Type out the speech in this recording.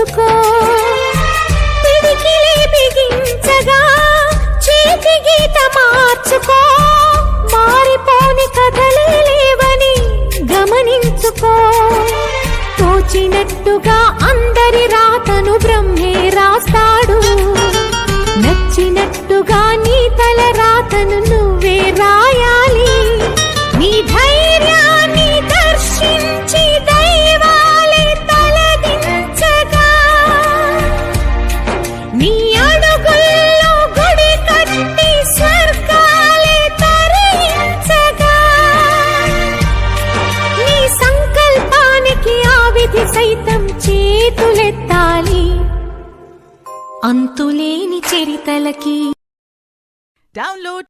తెలుసుకో. పిడికిలి బిగించగా చేతి గీత మార్చుకో. మారిపోని కథలే లేవని గమనించుకో. తోచినట్టుగా అందరి రాతను బ్రహ్మే రాస్తాడు. నచ్చినట్టుగా నీ తల రాతను నువ్వే రాయాలి. నీ ధైర్యాన్ని దర్శించి దైవాలే తలదించగా, నీ అడుగుల్లో గుడి కట్టి స్వర్గాలే తరించగా, నీ సంకల్పానికి ఆ విధి సైతం చేతులెత్తాలి. అంతులేని చరితలకి. Download